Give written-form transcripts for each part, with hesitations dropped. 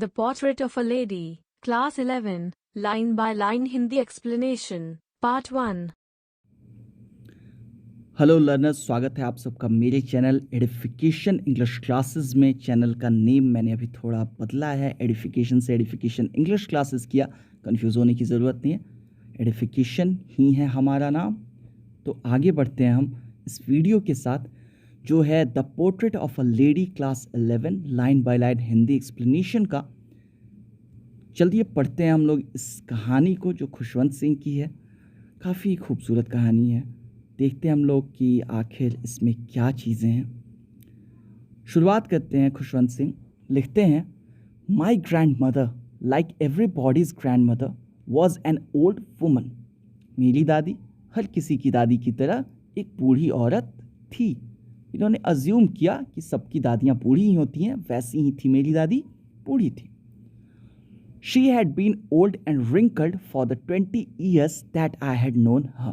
The Portrait of a Lady, Class 11, Line by Line Hindi Explanation, Part 1. Hello learners, स्वागत है आप सबका मेरे चैनल एडिफिकेशन इंग्लिश क्लासेस में। चैनल का नेम मैंने अभी थोड़ा बदला है, एडिफिकेशन से एडिफिकेशन इंग्लिश क्लासेस किया। कंफ्यूज होने की ज़रूरत नहीं है, एडिफिकेशन ही है हमारा नाम। तो आगे बढ़ते हैं हम इस वीडियो के साथ, जो है the portrait of a lady class 11 line by line Hindi explanation का। चलिए पढ़ते हैं हम लोग इस कहानी को, जो खुशवंत सिंह की है। काफ़ी खूबसूरत कहानी है। देखते हैं हम लोग कि आखिर इसमें क्या चीज़ें हैं। शुरुआत करते हैं। खुशवंत सिंह लिखते हैं, my grandmother like everybody's grandmother was an old woman. मेरी दादी हर किसी की दादी की तरह एक बूढ़ी औरत थी। इन्होंने अज्यूम किया कि सबकी दादियाँ बूढ़ी ही होती हैं, वैसी ही थी मेरी दादी, बूढ़ी थी। She had been old and wrinkled for the 20 years that I had known her.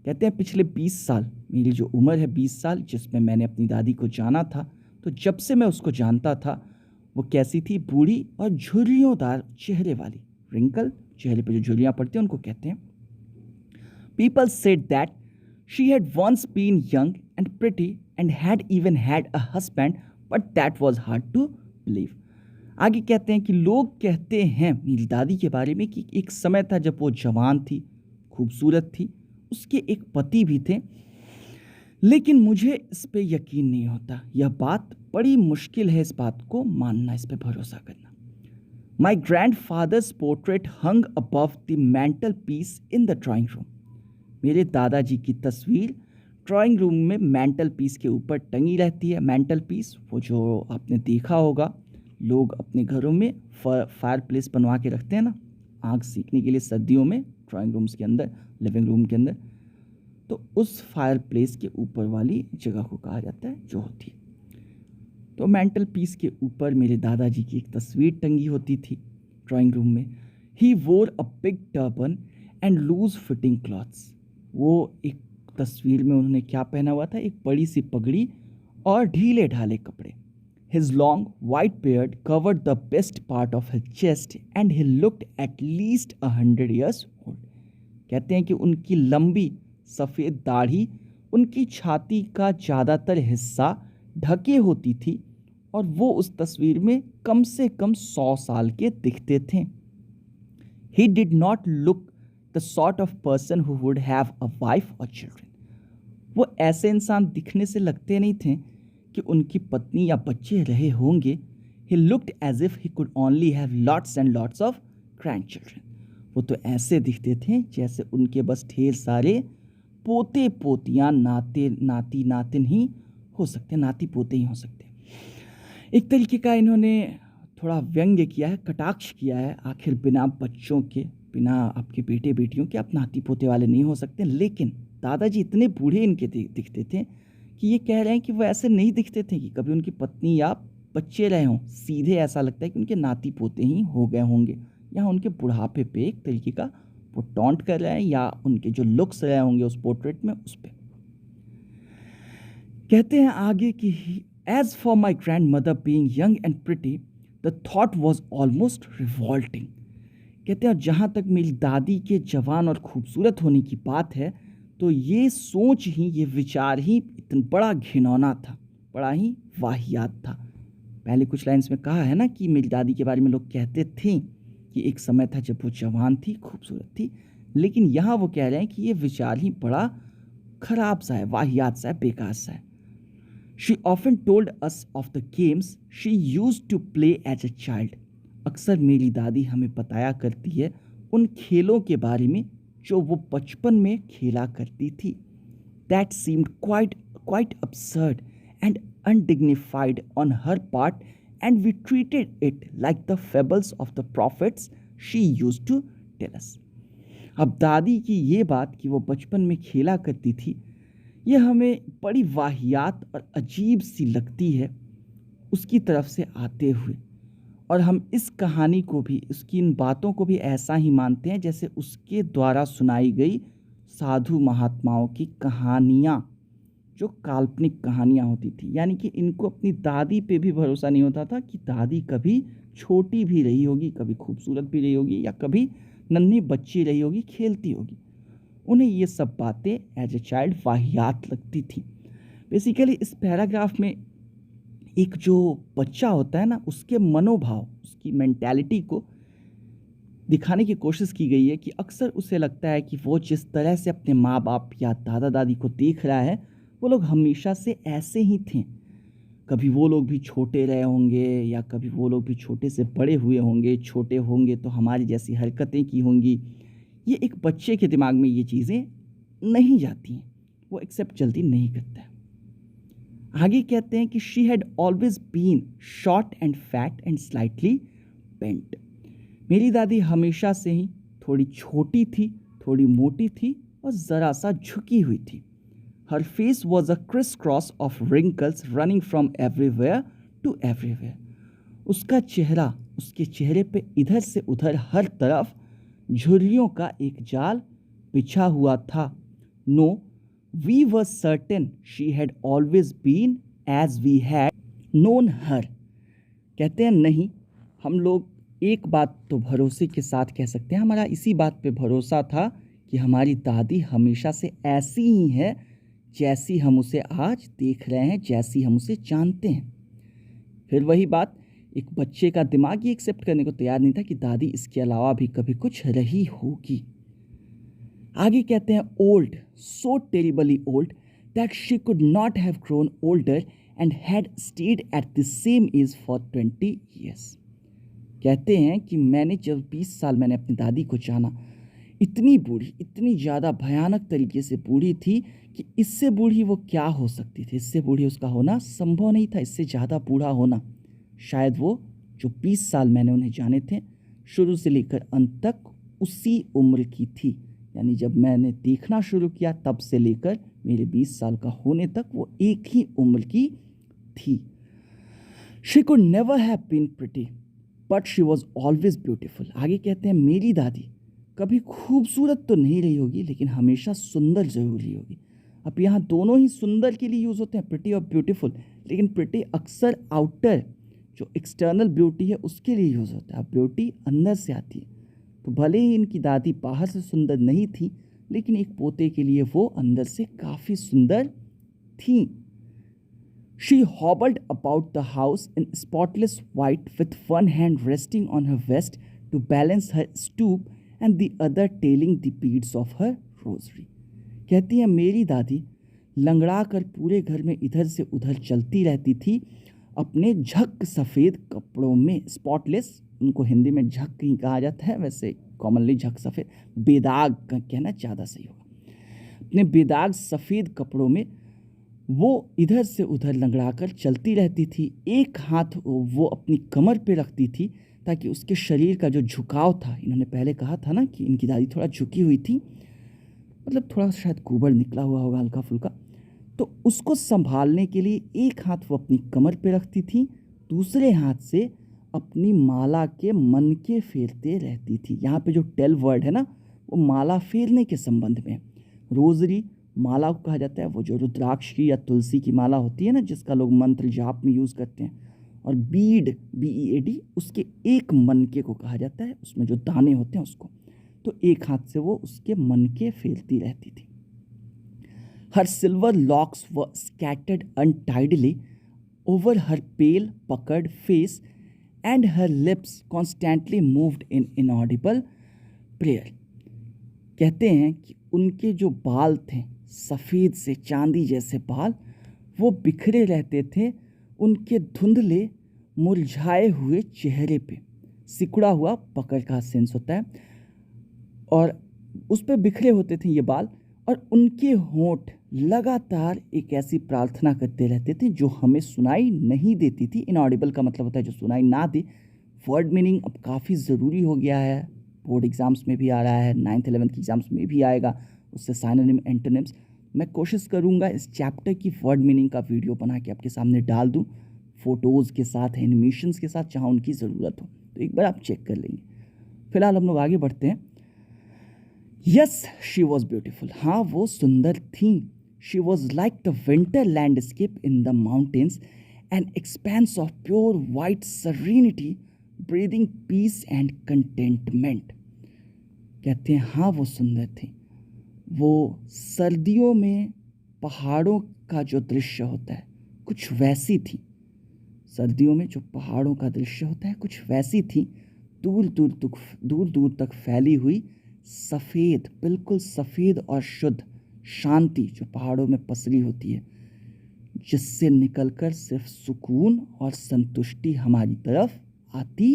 कहते हैं पिछले 20 साल, मेरी जो उम्र है 20 साल, जिसमें मैंने अपनी दादी को जाना था, तो जब से मैं उसको जानता था वो कैसी थी, बूढ़ी और झुर्रियोंदार चेहरे वाली। रिंकल, चेहरे पे जो झुर्रियाँ पड़ती हैं उनको कहते हैं। People said that she had once been young and pretty and had even had a husband, but that was hard to believe. आगे कहते हैं कि लोग कहते हैं मेरी दादी के बारे में कि एक समय था जब वो जवान थी, खूबसूरत थी, उसके एक पति भी थे, लेकिन मुझे इस पे यकीन नहीं होता। यह बात बड़ी मुश्किल है, इस बात को मानना, इस पे भरोसा करना। My grandfather's portrait hung above the mantelpiece in the drawing room. मेरे दादाजी की तस्वीर ड्राइंग रूम में मैंटल पीस के ऊपर टंगी रहती है। मैंटल पीस वो जो आपने देखा होगा, लोग अपने घरों में फायर प्लेस बनवा के रखते हैं ना, आग सेकने के लिए सर्दियों में, ड्राइंग रूम्स के अंदर, लिविंग रूम के अंदर। तो उस फायर प्लेस के ऊपर वाली जगह को कहा जाता है जो होती है। तो मैंटल पीस के ऊपर मेरे दादाजी की एक तस्वीर टंगी होती थी ड्राइंग रूम में। He wore a big turban and loose fitting clothes. वो एक तस्वीर में उन्होंने क्या पहना हुआ था, एक बड़ी सी पगड़ी और ढीले ढाले कपड़े। His long white beard covered the best part of his chest and he looked at least 100 years old. कहते हैं कि उनकी लंबी सफ़ेद दाढ़ी उनकी छाती का ज़्यादातर हिस्सा ढके होती थी और वो उस तस्वीर में कम से कम 100 साल के दिखते थे। He did not look the sort of person who would have a wife or children. वो ऐसे इंसान दिखने से लगते नहीं थे कि उनकी पत्नी या बच्चे रहे होंगे। He looked as if he could only have lots and lots of grandchildren. वो तो ऐसे दिखते थे जैसे उनके बस ढेर सारे पोते पोतियाँ, नाती नातिन ही हो सकते, नाती पोते ही हो सकते। एक तरीके का इन्होंने थोड़ा व्यंग्य किया है, कटाक्ष किया है। आखिर बिना बच्चों के, बिना आपके बेटे बेटियों के आप नाती पोते वाले नहीं हो सकते। लेकिन दादाजी इतने बूढ़े इनके दिखते थे कि ये कह रहे हैं कि वो ऐसे नहीं दिखते थे कि कभी उनकी पत्नी या बच्चे रहे हों। सीधे ऐसा लगता है कि उनके नाती पोते ही हो गए होंगे। यहाँ उनके बुढ़ापे पे एक तरीके का वो टॉन्ट कर रहे हैं, या उनके जो लुक्स रहे होंगे उस पोर्ट्रेट में, उस पर कहते हैं आगे कि as for my grandmother being young and pretty the thought was almost revolting. कहते हैं जहाँ तक मेरी दादी के जवान और खूबसूरत होने की बात है, तो ये सोच ही, ये विचार ही इतना बड़ा घिनौना था, बड़ा ही वाहियात था। पहले कुछ लाइन्स में कहा है ना कि मेरी दादी के बारे में लोग कहते थे कि एक समय था जब वो जवान थी, खूबसूरत थी, लेकिन यहाँ वो कह रहे हैं कि ये विचार ही बड़ा खराब सा है, वाहियात सा है, बेकार सा है। She often told us of the games she used to play as a child. अक्सर मेरी दादी हमें बताया करती है उन खेलों के बारे में जो वो बचपन में खेला करती थी। That seemed quite absurd and undignified on her part, and we treated it like the fables of the prophets she used to tell us. अब दादी की ये बात कि वो बचपन में खेला करती थी, ये हमें बड़ी वाहियात और अजीब सी लगती है उसकी तरफ से आते हुए, और हम इस कहानी को भी, उसकी इन बातों को भी ऐसा ही मानते हैं जैसे उसके द्वारा सुनाई गई साधु महात्माओं की कहानियाँ, जो काल्पनिक कहानियाँ होती थी। यानी कि इनको अपनी दादी पे भी भरोसा नहीं होता था कि दादी कभी छोटी भी रही होगी, कभी खूबसूरत भी रही होगी, या कभी नन्ही बच्ची रही होगी, खेलती होगी, उन्हें ये सब बातें एज ए चाइल्ड वाहियात लगती थी। बेसिकली इस पैराग्राफ में एक जो बच्चा होता है ना, उसके मनोभाव, उसकी मेंटालिटी को दिखाने की कोशिश की गई है कि अक्सर उसे लगता है कि वो जिस तरह से अपने माँ बाप या दादा दादी को देख रहा है, वो लोग हमेशा से ऐसे ही थे। कभी वो लोग भी छोटे रहे होंगे, या कभी वो लोग भी छोटे से बड़े हुए होंगे, छोटे होंगे तो हमारी जैसी हरकतें की होंगी। ये एक बच्चे के दिमाग में ये चीज़ें नहीं जाती हैं, वो एक्सेप्ट जल्दी नहीं करता है। आगे कहते हैं कि she had always been short and fat and slightly bent. मेरी दादी हमेशा से ही थोड़ी छोटी थी, थोड़ी मोटी थी और ज़रा सा झुकी हुई थी। Her face was a criss cross of wrinkles running from everywhere to everywhere. उसका चेहरा, उसके चेहरे पे इधर से उधर हर तरफ झुर्रियों का एक जाल बिछा हुआ था। No, we were certain she had always been as we had known her. कहते हैं नहीं, हम लोग एक बात तो भरोसे के साथ कह सकते हैं, हमारा इसी बात पे भरोसा था कि हमारी दादी हमेशा से ऐसी ही है जैसी हम उसे आज देख रहे हैं, जैसी हम उसे जानते हैं। फिर वही बात, एक बच्चे का दिमाग ये एक्सेप्ट करने को तैयार नहीं था कि दादी इसके अलावा भी कभी कुछ रही होगी। आगे कहते हैं old, so terribly old that she could not have grown older and had stayed at the same age for 20 years. कहते हैं कि मैंने जब 20 साल मैंने अपनी दादी को जाना, इतनी बूढ़ी, इतनी ज़्यादा भयानक तरीके से बूढ़ी थी कि इससे बूढ़ी वो क्या हो सकती थी, इससे बूढ़ी उसका होना संभव नहीं था, इससे ज़्यादा बूढ़ा होना। शायद वो जो 20 साल मैंने उन्हें जाने थे, शुरू से लेकर अंत तक उसी उम्र की थी। यानी जब मैंने देखना शुरू किया तब से लेकर मेरे 20 साल का होने तक वो एक ही उम्र की थी। She could never have been pretty but she was always beautiful. आगे कहते हैं मेरी दादी कभी खूबसूरत तो नहीं रही होगी, लेकिन हमेशा सुंदर जरूर रही होगी। अब यहाँ दोनों ही सुंदर के लिए यूज़ होते हैं, प्रिटी और ब्यूटीफुल, लेकिन प्रिटी अक्सर आउटर जो एक्सटर्नल ब्यूटी है उसके लिए यूज़ होता है। अब ब्यूटी अंदर से आती है, तो भले ही इनकी दादी बाहर से सुंदर नहीं थी, लेकिन एक पोते के लिए वो अंदर से काफ़ी सुंदर थी। She hobbled about the house in spotless white with one hand resting on her vest to balance her stoop and the other tailing the beads of her rosary. कहती है मेरी दादी लंगड़ा कर पूरे घर में इधर से उधर चलती रहती थी अपने झक सफ़ेद कपड़ों में। स्पॉटलेस उनको हिंदी में झक ही कहा जाता है, वैसे कॉमनली झक सफ़ेद, बेदाग का कहना ज़्यादा सही होगा। अपने बेदाग सफ़ेद कपड़ों में वो इधर से उधर लंगड़ा कर चलती रहती थी। एक हाथ वो अपनी कमर पे रखती थी ताकि उसके शरीर का जो झुकाव था, इन्होंने पहले कहा था ना कि इनकी दादी थोड़ा झुकी हुई थी, मतलब थोड़ा शायद कुबड़ निकला हुआ होगा हल्का फुल्का, तो उसको संभालने के लिए एक हाथ वो अपनी कमर पे रखती थी, दूसरे हाथ से अपनी माला के मन के फेरते रहती थी। यहाँ पे जो टेल वर्ड है ना, वो माला फेरने के संबंध में। रोजरी माला को कहा जाता है, वो जो रुद्राक्ष की या तुलसी की माला होती है ना, जिसका लोग मंत्र जाप में यूज़ करते हैं। और बीड, BEAD, उसके एक मनके को कहा जाता है, उसमें जो दाने होते हैं उसको। तो एक हाथ से वो उसके मनके फेरती रहती थी। Her silver locks were scattered untidily over her pale puckered face and her lips constantly moved in inaudible prayer. कहते हैं कि उनके जो बाल थे, सफ़ेद से चांदी जैसे बाल, वो बिखरे रहते थे उनके धुंधले मुरझाए हुए चेहरे पे। सिकुड़ा हुआ पकड़ का सेंस होता है, और उस पे बिखरे होते थे ये बाल, और उनके होंठ लगातार एक ऐसी प्रार्थना करते रहते थे जो हमें सुनाई नहीं देती थी। इनऑडिबल का मतलब होता है जो सुनाई ना दे। वर्ड मीनिंग अब काफ़ी ज़रूरी हो गया है, बोर्ड एग्ज़ाम्स में भी आ रहा है, 9th 11th की एग्ज़ाम्स में भी आएगा, उससे साइनोनिम एंटोनिम्स। मैं कोशिश करूंगा इस चैप्टर की वर्ड मीनिंग का वीडियो बना के आपके सामने डाल दूं, फ़ोटोज़ के साथ, एनिमेशंस के साथ, जहाँ उनकी ज़रूरत हो, तो एक बार आप चेक कर लेंगे। फिलहाल हम लोग आगे बढ़ते हैं। Yes, she was beautiful. हाँ, वो सुंदर थी। She was like the winter landscape in the mountains, an expanse of pure white serenity breathing peace and contentment. कहते हैं हाँ वो सुंदर थी। वो सर्दियों में पहाड़ों का जो दृश्य होता है कुछ वैसी थी। सर्दियों में जो पहाड़ों का दृश्य होता है कुछ वैसी थी। दूर दूर तक फैली हुई सफ़ेद, बिल्कुल सफ़ेद और शुद्ध शांति जो पहाड़ों में पसरी होती है, जिससे निकलकर सिर्फ सुकून और संतुष्टि हमारी तरफ आती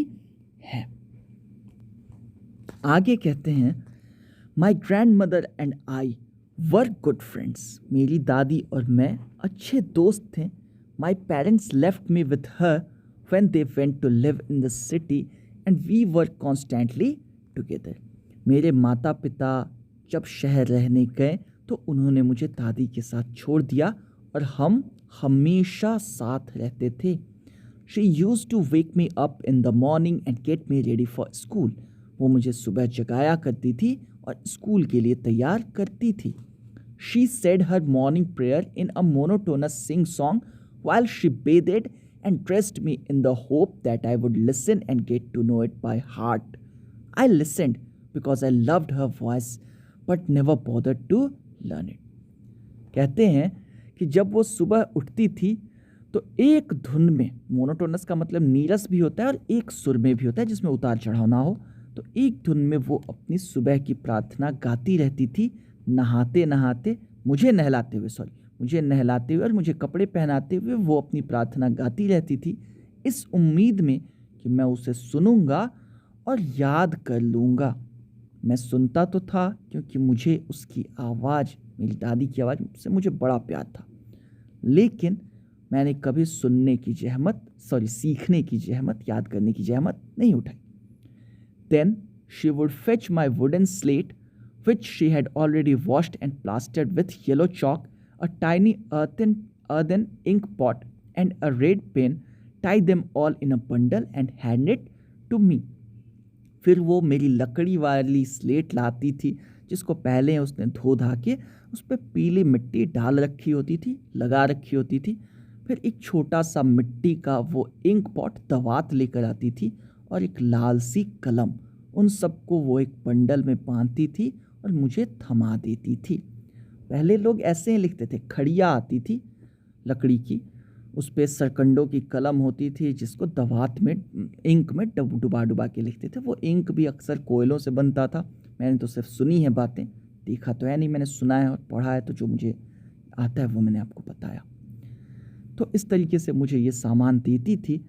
है। आगे कहते हैं my grandmother and I were good friends. मेरी दादी और मैं अच्छे दोस्त थे। My parents left me with her when they went to live in the city and we were constantly together. मेरे माता पिता जब शहर रहने गए तो उन्होंने मुझे दादी के साथ छोड़ दिया और हम हमेशा साथ रहते थे। She used to wake me up in the morning and get me ready for school. वो मुझे सुबह जगाया करती थी और स्कूल के लिए तैयार करती थी। She said her morning prayer in a monotonous sing song while she bathed and dressed me in the hope that I would listen and get to know it by heart. I listened because I loved her voice but never bothered to learn it. कहते हैं कि जब वो सुबह उठती थी तो एक धुन में, मोनोटोनस का मतलब नीरस भी होता है और एक सुर में भी होता है जिसमें उतार चढ़ाव ना हो, तो एक धुन में वो अपनी सुबह की प्रार्थना गाती रहती थी, नहाते नहाते, मुझे नहलाते हुए और मुझे कपड़े पहनाते हुए वो अपनी प्रार्थना गाती रहती थी, इस उम्मीद में कि मैं उसे सुनूंगा और याद कर लूँगा। मैं सुनता तो था क्योंकि मुझे उसकी आवाज़, मेरी दादी की आवाज़ से मुझे बड़ा प्यार था, लेकिन मैंने कभी सीखने की जहमत, याद करने की जहमत नहीं उठाई। Then she would fetch my wooden slate, which she had already washed and plastered with yellow chalk, a tiny earthen ink pot, and a red pen, tie them all in a bundle and hand it to me. फिर वो मेरी लकड़ी वाली slate लाती थी जिसको पहले उसने धो धा के उस पर पीली मिट्टी डाल रखी होती थी, लगा रखी होती थी। फिर एक छोटा सा मिट्टी का वो इंक पॉट दवात लेकर आती थी और एक लाल सी कलम। उन सबको वो एक बंडल में बांधती थी और मुझे थमा देती थी। पहले लोग ऐसे ही लिखते थे, खड़िया आती थी लकड़ी की, उस पर सरकंडों की कलम होती थी जिसको दवात में इंक में डुबा के लिखते थे। वो इंक भी अक्सर कोयलों से बनता था। मैंने तो सिर्फ सुनी है बातें, देखा तो है नहीं, मैंने सुना है और पढ़ा है, तो जो मुझे आता है वो मैंने आपको बताया। तो इस तरीके से मुझे ये सामान देती थी।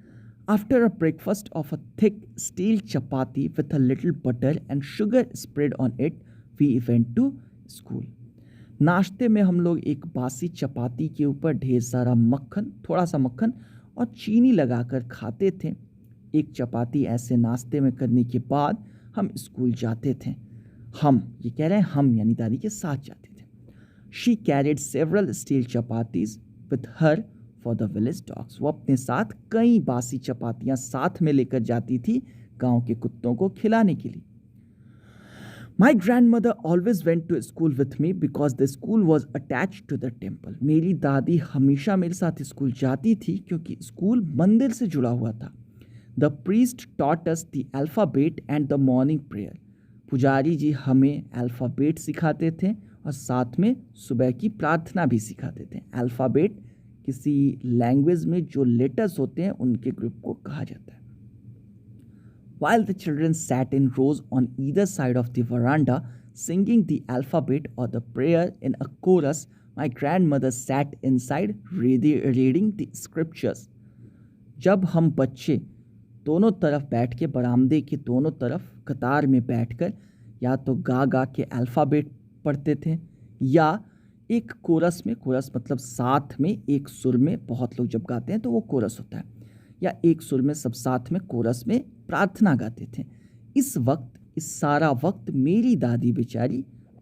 After a breakfast of a thick steel chapati with a little butter and sugar spread on it, we went to school. नाश्ते में हम लोग एक बासी चपाती के ऊपर ढेर सारा मक्खन, थोड़ा सा मक्खन और चीनी लगाकर खाते थे। एक चपाती ऐसे नाश्ते में करने के बाद हम स्कूल जाते थे। हम, ये कह रहे हैं हम यानी दादी के साथ जाते थे। She carried several steel chapatis with her for the village dogs. वो अपने साथ कई बासी चपातियाँ साथ में लेकर जाती थी गांव के कुत्तों को खिलाने के लिए। My grandmother always went to school with me because the school was attached to the temple. मेरी दादी हमेशा मेरे साथ स्कूल जाती थी क्योंकि स्कूल मंदिर से जुड़ा हुआ था। The priest taught us the alphabet and the morning prayer. पुजारी जी हमें अल्फ़ाबेट सिखाते थे और साथ में सुबह की प्रार्थना भी सिखाते थे। अल्फ़ाबेट किसी लैंग्वेज में जो लेटर्स होते हैं उनके ग्रुप को कहा जाता है। While the children sat in rows on either side of the veranda, singing the alphabet or the prayer in a chorus, my grandmother sat inside reading the scriptures. जब हम बच्चे दोनों तरफ बैठ के, बरामदे के दोनों तरफ कतार में बैठकर या तो गा के अल्फ़ाबेट पढ़ते थे या एक कोरस में, कोरस मतलब साथ में एक सुर में, बहुत लोग जब गाते हैं तो वो कोरस होता है, या एक सुर में सब साथ में कोरस में प्रार्थना गाते थे। इस सारा वक्त मेरी दादी बेचारी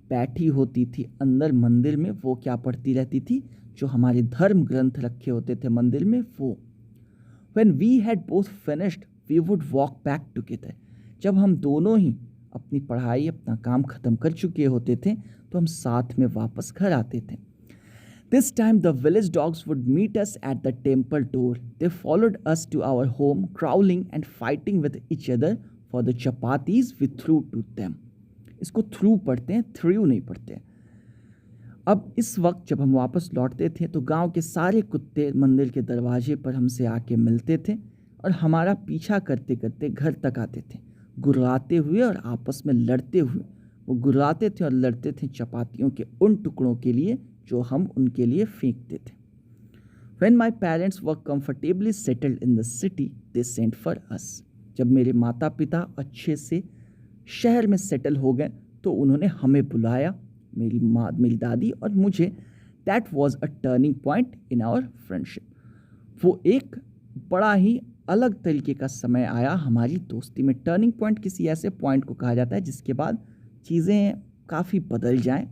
बैठी होती थी अंदर मंदिर में। वो क्या पढ़ती रहती थी? जो हमारे धर्म ग्रंथ रखे होते थे मंदिर में, वो। When we had both finished, we would walk back together. जब हम दोनों ही अपनी पढ़ाई, अपना काम ख़त्म कर चुके होते थे तो हम साथ में वापस घर आते थे। This time the village dogs would meet us at the temple door. They followed us to our home, growling and fighting with each other for the chapatis we threw to them. इसको through पढ़ते हैं, through नहीं पढ़ते। अब इस वक्त जब हम वापस लौटते थे तो गांव के सारे कुत्ते मंदिर के दरवाजे पर हमसे आके मिलते थे और हमारा पीछा करते करते घर तक आते थे, गुर्राते हुए और आपस में लड़ते हुए। वो गुर्राते थे और लड़ते थे चपातियों के उन टुकड़ों के लिए जो हम उनके लिए फेंकते थे। When my parents were comfortably settled in the city, they sent for us. जब मेरे माता पिता अच्छे से शहर में सेटल हो गए तो उन्होंने हमें बुलाया, मेरी दादी और मुझे। That was a turning point in our friendship. वो एक बड़ा ही अलग तरीके का समय आया हमारी दोस्ती में। टर्निंग पॉइंट किसी ऐसे पॉइंट को कहा जाता है जिसके बाद चीज़ें काफ़ी बदल जाएं।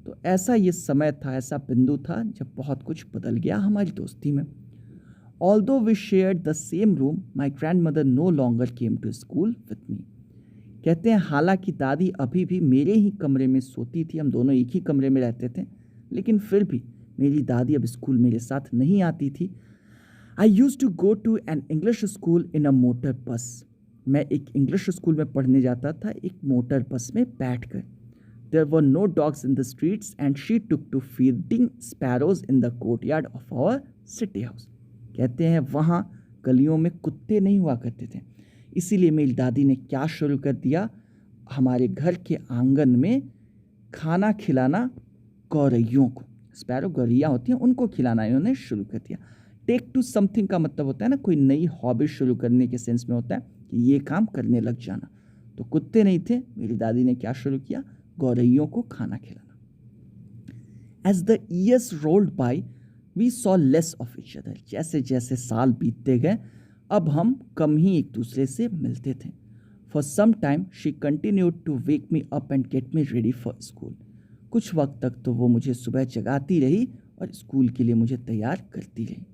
तो ऐसा ये समय था, ऐसा बिंदु था जब बहुत कुछ बदल गया हमारी दोस्ती में। Although we shared the same room, my grandmother no longer came to school with me. कहते हैं हालांकि दादी अभी भी मेरे ही कमरे में सोती थी, हम दोनों एक ही कमरे में रहते थे, लेकिन फिर भी मेरी दादी अब स्कूल मेरे साथ नहीं आती थी। I used to go to an English school in a motor bus. मैं एक इंग्लिश स्कूल में पढ़ने जाता था एक मोटर बस में बैठकर। There were no dogs in the streets and she took to feeding sparrows in the courtyard of our city house. कहते हैं वहाँ गलियों में कुत्ते नहीं हुआ करते थे, इसीलिए मेरी दादी ने क्या शुरू कर दिया, हमारे घर के आंगन में खाना खिलाना गौरैयों को। स्पैरो गौरैया होती हैं, उनको खिलाना इन्होंने शुरू कर दिया। टेक टू समथिंग का मतलब होता है ना, कोई नई हॉबी शुरू करने के सेंस में होता है कि ये काम करने लग जाना। तो कुत्ते नहीं थे, मेरी दादी ने क्या शुरू किया, गौरैयों को खाना खिलाना। As the years rolled by, we saw less of each other. जैसे जैसे साल बीतते गए अब हम कम ही एक दूसरे से मिलते थे। For some time she continued to wake me up and get me ready for school. कुछ वक्त तक तो वो मुझे सुबह जगाती रही और स्कूल के लिए मुझे तैयार करती रही।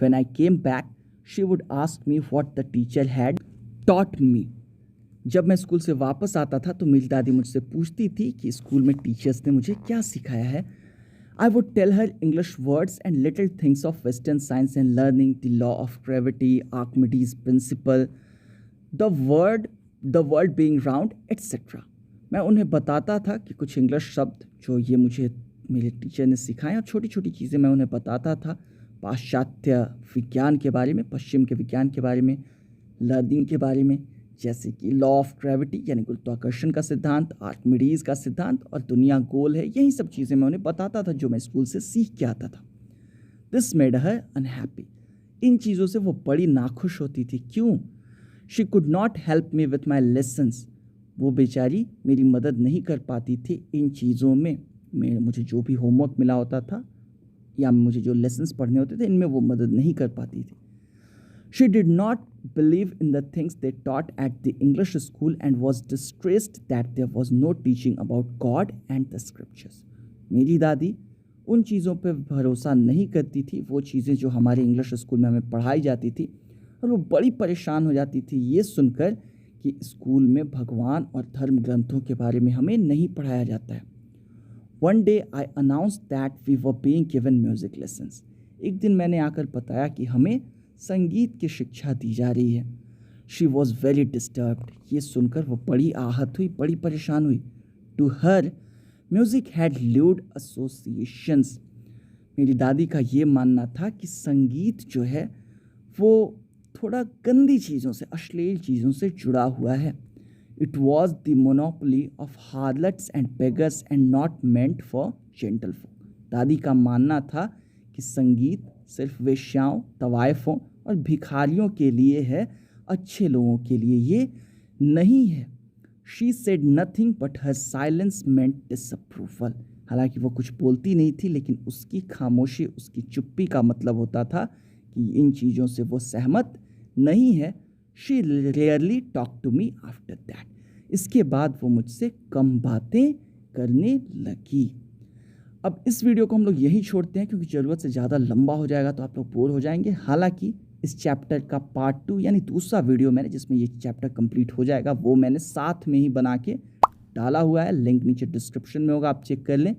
When I came back, she would ask me what the teacher had taught me. जब मैं स्कूल से वापस आता था तो मेरी दादी मुझसे पूछती थी कि स्कूल में टीचर्स ने मुझे क्या सिखाया है। I would tell her English words and little things of Western science and learning, the law of gravity, Archimedes' principle, the world being round, etc. मैं उन्हें बताता था कि कुछ इंग्लिश शब्द जो ये मुझे मेरे टीचर ने सिखाए और छोटी छोटी चीज़ें मैं उन्हें बताता था पाश्चात्य विज्ञान के बारे में, पश्चिम के विज्ञान के बारे में, लर्निंग के बारे में, जैसे कि लॉ ऑफ ग्रेविटी यानी गुरुत्वाकर्षण का सिद्धांत, आर्किमिडीज का सिद्धांत और दुनिया गोल है, यही सब चीज़ें मैं उन्हें बताता था जो मैं स्कूल से सीख के आता था। This made her unhappy. इन चीज़ों से वो बड़ी नाखुश होती थी। क्यों? She could not help me with my lessons. वो बेचारी मेरी मदद नहीं कर पाती थी इन चीज़ों में। मुझे जो भी होमवर्क मिला होता था या मुझे जो लेसन्स पढ़ने होते थे इनमें वो मदद नहीं कर पाती थी। She did not believe in the things they taught at the English school and was distressed that there was no teaching about God and the scriptures. मेरी दादी उन चीज़ों पर भरोसा नहीं करती थी, वो चीज़ें जो हमारे इंग्लिश स्कूल में हमें पढ़ाई जाती थी, और वो बड़ी परेशान हो जाती थी ये सुनकर कि स्कूल में भगवान और धर्म ग्रंथों के बारे में हमें नहीं पढ़ाया जाता है। One day I announced that we were being given music lessons. एक दिन मैंने आकर बताया कि हमें संगीत की शिक्षा दी जा रही है। She was very disturbed. ये सुनकर वो बड़ी आहत हुई, बड़ी परेशान हुई। To her, music had lewd associations. मेरी दादी का ये मानना था कि संगीत जो है वो थोड़ा गंदी चीज़ों से, अश्लील चीज़ों से जुड़ा हुआ है। It was the monopoly of harlots and beggars and not meant for gentlefolk. दादी का मानना था कि संगीत सिर्फ वेश्याओं, तवाइफों और भिखारियों के लिए है, अच्छे लोगों के लिए ये नहीं है। She said nothing but her silence meant disapproval. हालांकि वो कुछ बोलती नहीं थी, लेकिन उसकी खामोशी, उसकी चुप्पी का मतलब होता था कि इन चीज़ों से वो सहमत नहीं है। She rarely talked to me after that. इसके बाद वो मुझसे कम बातें करने लगी। अब इस वीडियो को हम लोग यहीं छोड़ते हैं क्योंकि ज़रूरत से ज़्यादा लंबा हो जाएगा तो आप लोग बोर हो जाएंगे। हालांकि इस चैप्टर का पार्ट 2 यानी दूसरा वीडियो मैंने जिसमें ये चैप्टर कंप्लीट हो जाएगा वो मैंने साथ में ही बना के डाला हुआ है। लिंक नीचे डिस्क्रिप्शन में होगा, आप चेक कर लें।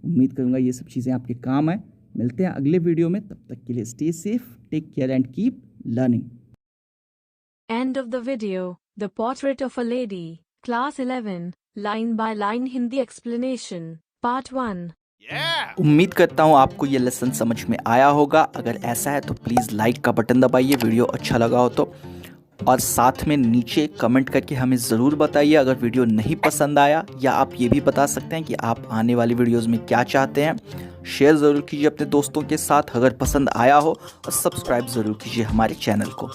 उम्मीद करूँगा ये सब चीज़ें आपके काम आए। मिलते हैं अगले वीडियो में, तब तक के लिए stay safe, take care and keep learning. End of the video. The Portrait of a Lady. Class 11. Line by line Hindi explanation. Part 1. उम्मीद करता हूँ आपको ये लेसन समझ में आया होगा। अगर ऐसा है तो प्लीज़ लाइक का बटन दबाइए, वीडियो अच्छा लगा हो तो, और साथ में नीचे कमेंट करके हमें ज़रूर बताइए अगर वीडियो नहीं पसंद आया, या आप ये भी बता सकते हैं कि आप आने वाली वीडियोस में क्या चाहते हैं। शेयर ज़रूर कीजिए अपने दोस्तों के साथ अगर पसंद आया हो, और सब्सक्राइब ज़रूर कीजिए हमारे चैनल को।